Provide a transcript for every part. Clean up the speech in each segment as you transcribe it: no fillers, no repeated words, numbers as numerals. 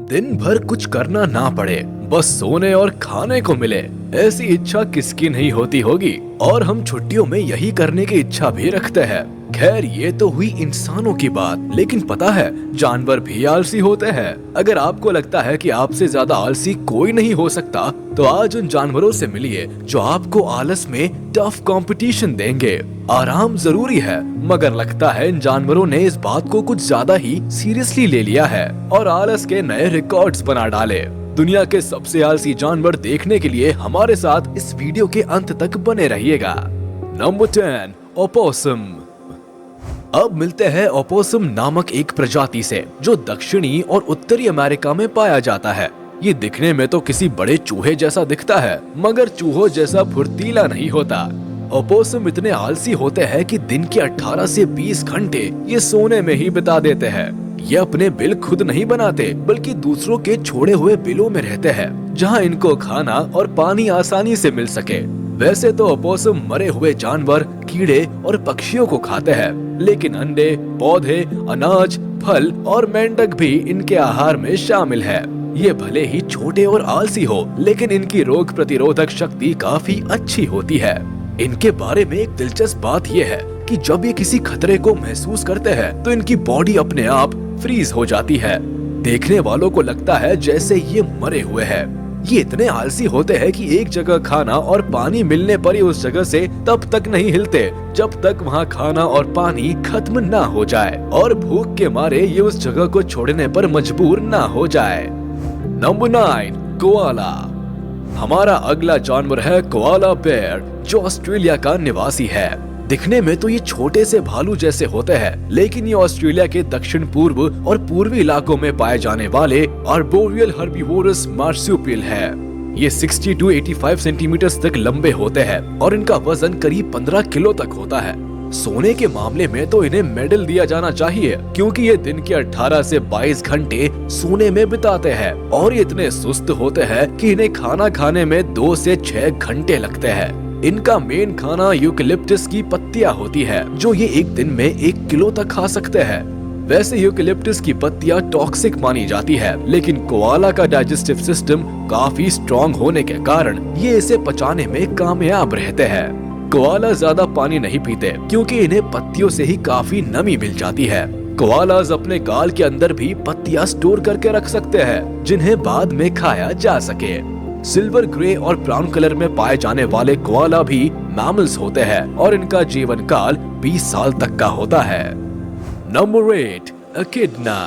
दिन भर कुछ करना ना पड़े, बस सोने और खाने को मिले, ऐसी इच्छा किसकी नहीं होती होगी। और हम छुट्टियों में यही करने की इच्छा भी रखते हैं। खैर ये तो हुई इंसानों की बात, लेकिन पता है जानवर भी आलसी होते हैं। अगर आपको लगता है कि आपसे ज्यादा आलसी कोई नहीं हो सकता, तो आज उन जानवरों से मिलिए जो आपको आलस में टफ कंपटीशन देंगे। आराम जरूरी है, मगर लगता है इन जानवरों ने इस बात को कुछ ज्यादा ही सीरियसली ले लिया है और आलस के नए रिकॉर्ड्स बना डाले। दुनिया के सबसे आलसी जानवर देखने के लिए हमारे साथ इस वीडियो के अंत तक बने रहिएगा। Number 10, opossum. अब मिलते हैं ओपोसम नामक एक प्रजाति से, जो दक्षिणी और उत्तरी अमेरिका में पाया जाता है। ये दिखने में तो किसी बड़े चूहे जैसा दिखता है, मगर चूहों जैसा फुर्तीला नहीं होता। ओपोसम इतने आलसी होते हैं कि दिन के 18 से 20 घंटे ये सोने में ही बिता देते हैं। ये अपने बिल खुद नहीं बनाते, बल्कि दूसरों के छोड़े हुए बिलों में रहते हैं, जहां इनको खाना और पानी आसानी से मिल सके। वैसे तो ओपोसम मरे हुए जानवर, कीड़े और पक्षियों को खाते हैं, लेकिन अंडे, पौधे, अनाज, फल और मेंढक भी इनके आहार में शामिल है। ये भले ही छोटे और आलसी हो, लेकिन इनकी रोग प्रतिरोधक शक्ति काफी अच्छी होती है। इनके बारे में एक दिलचस्प बात यह है कि जब ये किसी खतरे को महसूस करते हैं, तो इनकी बॉडी अपने आप फ्रीज हो जाती है। देखने वालों को लगता है जैसे ये मरे हुए हैं। ये इतने आलसी होते हैं कि एक जगह खाना और पानी मिलने पर ही उस जगह से तब तक नहीं हिलते जब तक वहाँ खाना और पानी खत्म ना हो जाए, और भूख के मारे ये उस जगह को छोड़ने पर मजबूर ना हो जाए। Number 9, koala. हमारा अगला जानवर है कोआला बेयर, जो ऑस्ट्रेलिया का निवासी है। दिखने में तो ये छोटे से भालू जैसे होते हैं, लेकिन ये ऑस्ट्रेलिया के दक्षिण पूर्व और पूर्वी इलाकों में पाए जाने वाले आर्बोरियल हर्बीवोरस मार्supial है। ये 60 to 85 सेंटीमीटर तक लंबे होते हैं और इनका वजन करीब 15 किलो तक होता है। सोने के मामले में तो इन्हें मेडल दिया जाना चाहिए, क्योंकि ये दिन के 18 से 22 घंटे सोने में बिताते हैं और ये इतने सुस्त होते हैं कि इन्हें खाना खाने में 2 से 6 घंटे लगते हैं। इनका मेन खाना यूकेलिप्टस की पत्तियां होती है, जो ये एक दिन में 1 किलो तक खा सकते हैं। वैसे यूकेलिप्टस की पत्तियां टॉक्सिक मानी जाती है, लेकिन कोआला का डाइजेस्टिव सिस्टम काफी स्ट्रॉन्ग होने के कारण ये इसे पचाने में कामयाब रहते हैं। कोआला ज्यादा पानी नहीं पीते, क्योंकि इन्हें पत्तियों से ही काफी नमी मिल जाती है। कोआलाज अपने गाल के अंदर भी पत्तियां स्टोर करके रख सकते हैं, जिन्हें बाद में खाया जा सके। सिल्वर ग्रे और ब्राउन कलर में पाए जाने वाले कोआला भी मैमल्स होते हैं और इनका जीवन काल 20 साल तक का होता है। नंबर 8, एकिडना।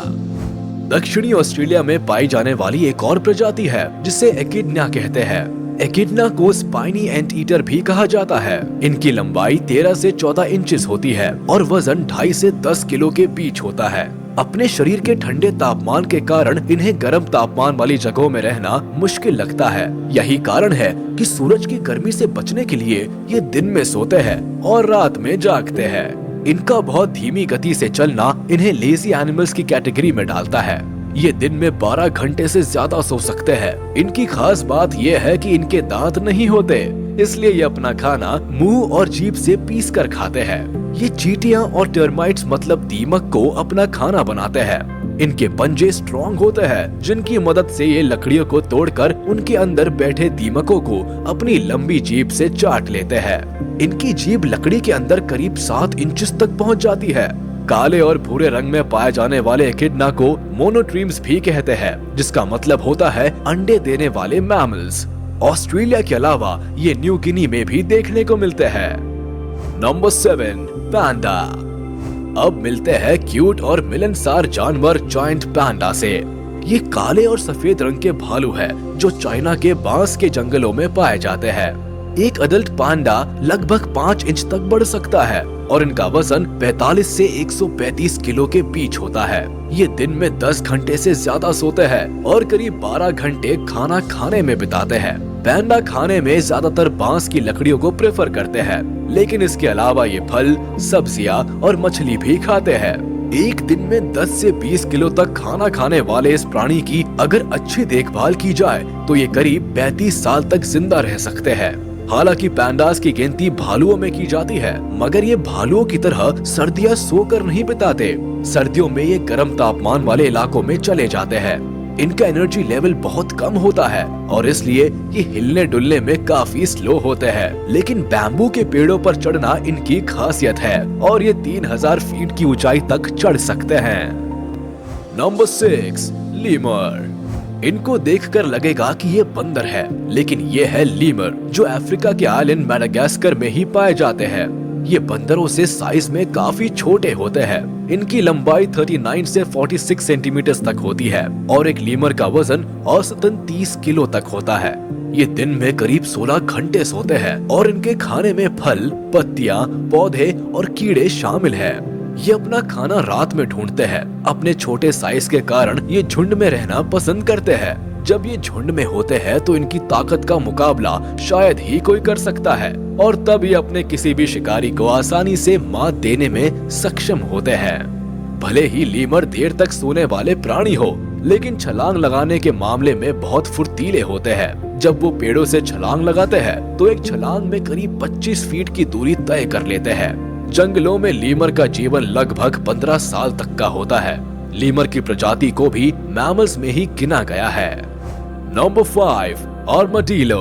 दक्षिणी ऑस्ट्रेलिया में पाई जाने वाली एक और प्रजाति है, जिसे एकिडना कहते हैं। एकिडना को स्पाइनी एंट ईटर भी कहा जाता है। इनकी लंबाई 13 से 14 इंचेस होती है और वजन 2.5 से 10 किलो के बीच होता है। अपने शरीर के ठंडे तापमान के कारण इन्हें गर्म तापमान वाली जगहों में रहना मुश्किल लगता है। यही कारण है कि सूरज की गर्मी से बचने के लिए ये दिन में सोते हैं और रात में जागते हैं। इनका बहुत धीमी गति से चलना इन्हें लेजी एनिमल्स की कैटेगरी में डालता है। ये दिन में 12 घंटे से ज्यादा सो सकते हैं। इनकी खास बात यह है कि इनके दांत नहीं होते, इसलिए ये अपना खाना मुंह और जीभ से पीस कर खाते हैं। ये चींटियां और टर्माइट्स मतलब दीमक को अपना खाना बनाते हैं। इनके पंजे स्ट्रॉन्ग होते हैं, जिनकी मदद से ये लकड़ियों को तोड़कर उनके अंदर बैठे दीमकों को अपनी लंबी जीभ से चाट लेते हैं। इनकी जीभ लकड़ी के अंदर करीब 7 इंचेस तक पहुंच जाती है। काले और भूरे रंग में पाए जाने वाले एकिडना को मोनोट्रीम्स भी कहते हैं, जिसका मतलब होता है अंडे देने वाले मैमल्स। ऑस्ट्रेलिया के अलावा ये न्यू गिनी में भी देखने को मिलते हैं। नंबर 7, पैंडा। अब मिलते हैं क्यूट और मिलनसार जानवर जायंट पैंडा से। ये काले और सफेद रंग के भालू है, जो चाइना के बांस के जंगलों में पाए जाते हैं। एक अडल्ट पांडा लगभग 5 इंच तक बढ़ सकता है और इनका वजन 45 से 135 किलो के बीच होता है। ये दिन में 10 घंटे से ज्यादा सोते हैं और करीब 12 घंटे खाना खाने में बिताते हैं। पैंडा खाने में ज्यादातर बांस की लकड़ियों को प्रेफर करते हैं, लेकिन इसके अलावा ये फल, सब्जियां और मछली भी खाते हैं। एक दिन में 10 से 20 किलो तक खाना खाने वाले इस प्राणी की अगर अच्छी देखभाल की जाए तो ये करीब 35 साल तक जिंदा रह सकते हैं। हालांकि पैंडास की गिनती भालुओं में की जाती है, मगर ये भालुओं की तरह सर्दियां सोकर नहीं बिताते। सर्दियों में ये गर्म तापमान वाले इलाकों में चले जाते हैं। इनका एनर्जी लेवल बहुत कम होता है और इसलिए ये हिलने डुलने में काफी स्लो होते हैं। लेकिन बैम्बू के पेड़ों पर चढ़ना इनकी खासियत है और ये 3000 फीट की ऊंचाई तक चढ़ सकते हैं। Number 6, lemur. इनको देखकर लगेगा कि ये बंदर है, लेकिन ये है लीमर, जो अफ्रीका के आइलैंड मैडागास्कर में ही पाए जाते हैं। ये बंदरों से साइज में काफी छोटे होते हैं। इनकी लंबाई 39 से 46 सेंटीमीटर तक होती है और एक लीमर का वजन औसतन 30 किलो तक होता है। ये दिन में करीब 16 घंटे सोते हैं और इनके खाने में फल, पत्तियां, पौधे और कीड़े शामिल हैं। ये अपना खाना रात में ढूंढते हैं। अपने छोटे साइज के कारण ये झुंड में रहना पसंद करते हैं। जब ये झुंड में होते हैं तो इनकी ताकत का मुकाबला शायद ही कोई कर सकता है और तब ये अपने किसी भी शिकारी को आसानी से मात देने में सक्षम होते हैं। भले ही लीमर देर तक सोने वाले प्राणी हो, लेकिन छलांग लगाने के मामले में बहुत फुर्तीले होते हैं। जब वो पेड़ों से छलांग लगाते हैं तो एक छलांग में करीब 25 फीट की दूरी तय कर लेते हैं। जंगलों में लीमर का जीवन लगभग 15 साल तक का होता है। लीमर की प्रजाति को भी मैमल्स में ही गिना गया है। Number 5, armadillo.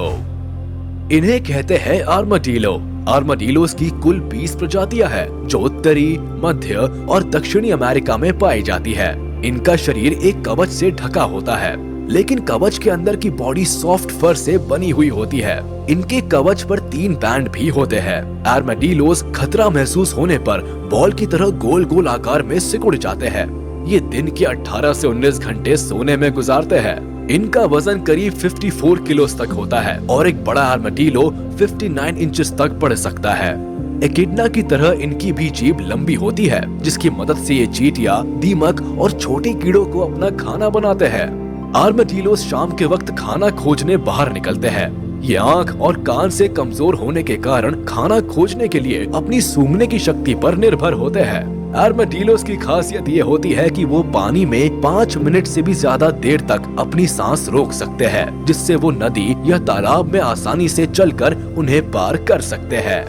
इन्हें कहते हैं आर्माडिलो। आर्माडिलोस की कुल 20 प्रजातियां हैं जो उत्तरी, मध्य और दक्षिणी अमेरिका में पाई जाती है। इनका शरीर एक कवच से ढका होता है, लेकिन कवच के अंदर की बॉडी सॉफ्ट फर से बनी हुई होती है। इनके कवच पर 3 बैंड भी होते हैं। आर्माडिलोस खतरा महसूस होने पर बॉल की तरह गोल गोल आकार में सिकुड़ जाते हैं। ये दिन के 18 से 19 घंटे सोने में गुजारते हैं। इनका वजन करीब 54 किलो तक होता है और एक बड़ा आर्माडिलो 59 इंचेस तक बढ़ सकता है। एकिडना की तरह इनकी भी जीभ लंबी होती है, जिसकी मदद से ये चींटियां, दीमक और छोटे कीड़ों को अपना खाना बनाते हैं। आर्माडिलोस शाम के वक्त खाना खोजने बाहर निकलते हैं। ये आंख और कान से कमजोर होने के कारण खाना खोजने के लिए अपनी सूंघने की शक्ति पर निर्भर होते हैं। आर्माडिलोस की खासियत ये होती है कि वो पानी में 5 मिनट से भी ज्यादा देर तक अपनी सांस रोक सकते हैं, जिससे वो नदी या तालाब में आसानी से चलकर उन्हें पार कर सकते हैं।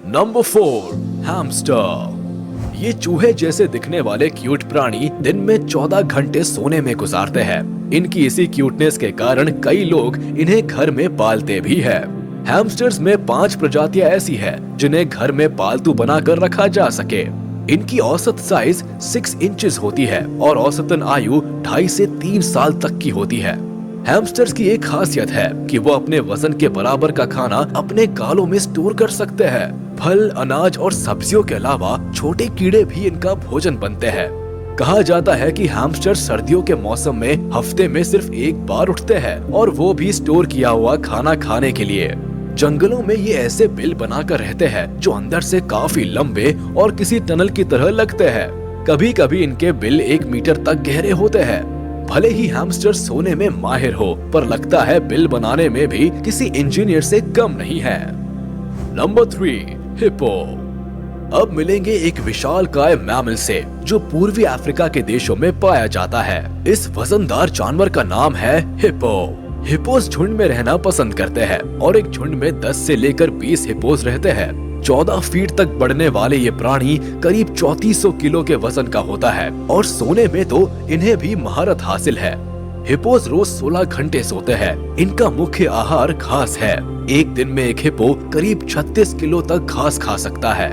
Number 4, hamster. ये चूहे जैसे दिखने वाले क्यूट प्राणी दिन में 14 घंटे सोने में गुजारते हैं। इनकी इसी क्यूटनेस के कारण कई लोग इन्हें घर में पालते भी हैं। हैमस्टर्स में 5 प्रजातियां ऐसी हैं जिन्हें घर में पालतू बनाकर रखा जा सके। इनकी औसत साइज 6 इंचेस होती है और औसतन आयु 2.5 से 3 साल तक की होती है। हैमस्टर्स की एक खासियत है कि वो अपने वजन के बराबर का खाना अपने गालों में स्टोर कर सकते हैं। फल, अनाज और सब्जियों के अलावा छोटे कीड़े भी इनका भोजन बनते हैं। कहा जाता है कि हैमस्टर सर्दियों के मौसम में हफ्ते में सिर्फ एक बार उठते हैं और वो भी स्टोर किया हुआ खाना खाने के लिए। जंगलों में ये ऐसे बिल बनाकर रहते हैं जो अंदर से काफी लंबे और किसी टनल की तरह लगते हैं। कभी कभी इनके बिल 1 मीटर तक गहरे होते हैं। भले ही हैमस्टर सोने में माहिर हो, पर लगता है बिल बनाने में भी किसी इंजीनियर से कम नहीं है। Number 3, hippo. अब मिलेंगे एक विशालकाय मैमल से जो पूर्वी अफ्रीका के देशों में पाया जाता है। इस वजनदार जानवर का नाम है हिप्पो। हिप्पोस झुंड में रहना पसंद करते हैं और एक झुंड में 10 से लेकर 20 हिप्पोस रहते हैं। 14 फीट तक बढ़ने वाले ये प्राणी करीब 3400 किलो के वजन का होता है और सोने में तो इन्हें भी महारत हासिल है। हिप्पोस रोज 16 घंटे सोते हैं। इनका मुख्य आहार घास है। एक दिन में एक हिप्पो करीब 36 किलो तक घास खा सकता है।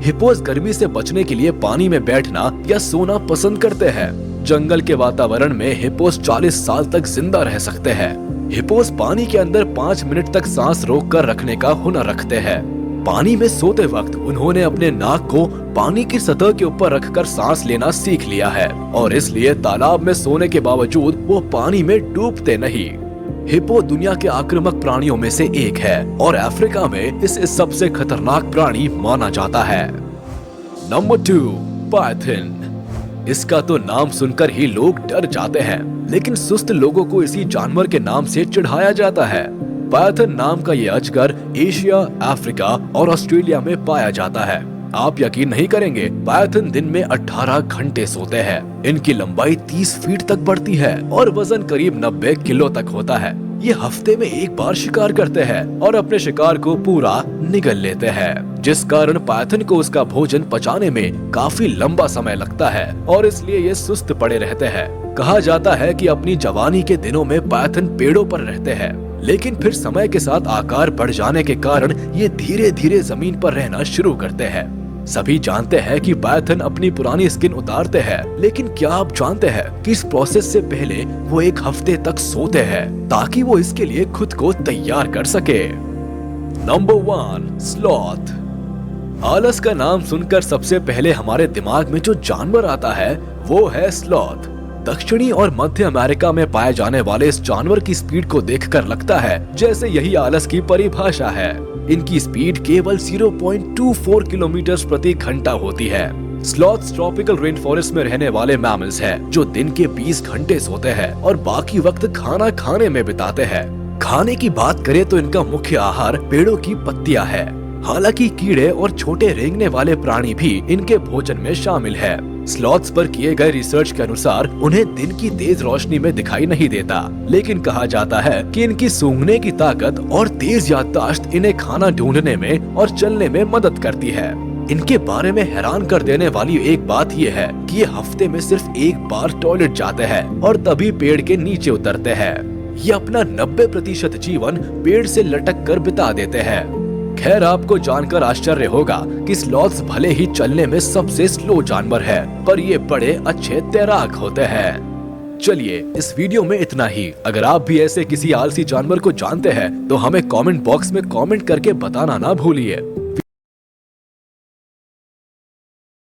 हिप्पोस गर्मी से बचने के लिए पानी में बैठना या सोना पसंद करते हैं। जंगल के वातावरण में हिप्पोस 40 साल तक जिंदा रह सकते हैं। हिप्पोस पानी के अंदर 5 मिनट तक सांस रोक कर रखने का हुनर रखते हैं। पानी में सोते वक्त उन्होंने अपने नाक को पानी की सतह के ऊपर रखकर सांस लेना सीख लिया है और इसलिए तालाब में सोने के बावजूद वो पानी में डूबते नहीं। हिप्पो दुनिया के आक्रामक प्राणियों में से एक है और अफ्रीका में इसे सबसे खतरनाक प्राणी माना जाता है। Number 2, Python. इसका तो नाम सुनकर ही लोग डर जाते हैं, लेकिन सुस्त लोगों को इसी जानवर के नाम से चिढ़ाया जाता है। पायथन नाम का ये अजगर एशिया, अफ्रीका और ऑस्ट्रेलिया में पाया जाता है। आप यकीन नहीं करेंगे, पायथन दिन में 18 घंटे सोते हैं। इनकी लंबाई 30 फीट तक बढ़ती है और वजन करीब 90 किलो तक होता है। ये हफ्ते में एक बार शिकार करते हैं और अपने शिकार को पूरा निगल लेते हैं, जिस कारण पाइथन को उसका भोजन पचाने में काफी लंबा समय लगता है और इसलिए ये सुस्त पड़े रहते हैं। कहा जाता है कि अपनी जवानी के दिनों में पाइथन पेड़ों पर रहते हैं, लेकिन फिर समय के साथ आकार बढ़ जाने के कारण ये धीरे धीरे जमीन पर रहना शुरू करते हैं। सभी जानते हैं कि पाइथन अपनी पुरानी स्किन उतारते हैं, लेकिन क्या आप जानते हैं कि इस प्रोसेस से पहले वो एक हफ्ते तक सोते हैं ताकि वो इसके लिए खुद को तैयार कर सके। Number 1, sloth. आलस का नाम सुनकर सबसे पहले हमारे दिमाग में जो जानवर आता है वो है स्लॉथ। दक्षिणी और मध्य अमेरिका में पाए जाने वाले इस जानवर की स्पीड को देखकर लगता है जैसे यही आलस की परिभाषा है। इनकी स्पीड केवल 0.24 किलोमीटर प्रति घंटा होती है। स्लॉथ्स ट्रॉपिकल रेन फॉरेस्ट में रहने वाले मैमल्स हैं, जो दिन के 20 घंटे सोते हैं और बाकी वक्त खाना खाने में बिताते हैं। खाने की बात करें तो इनका मुख्य आहार पेड़ों की पत्तियां है। हालांकि कीड़े और छोटे रेंगने वाले प्राणी भी इनके भोजन में शामिल है। स्लॉथ्स पर किए गए रिसर्च के अनुसार उन्हें दिन की तेज रोशनी में दिखाई नहीं देता, लेकिन कहा जाता है कि इनकी सूंघने की ताकत और तेज याददाश्त इन्हें खाना ढूंढने में और चलने में मदद करती है। इनके बारे में हैरान कर देने वाली एक बात यह है कि ये हफ्ते में सिर्फ एक बार टॉयलेट जाते हैं और तभी पेड़ के नीचे उतरते हैं। ये अपना 90% जीवन पेड़ से लटक कर बिता देते हैं। खैर, आपको जानकर आश्चर्य होगा कि स्लॉथ्स भले ही चलने में सबसे स्लो जानवर है, पर ये बड़े अच्छे तैराक होते हैं। चलिए, इस वीडियो में इतना ही। अगर आप भी ऐसे किसी आलसी जानवर को जानते हैं तो हमें कमेंट बॉक्स में कमेंट करके बताना ना भूलिए।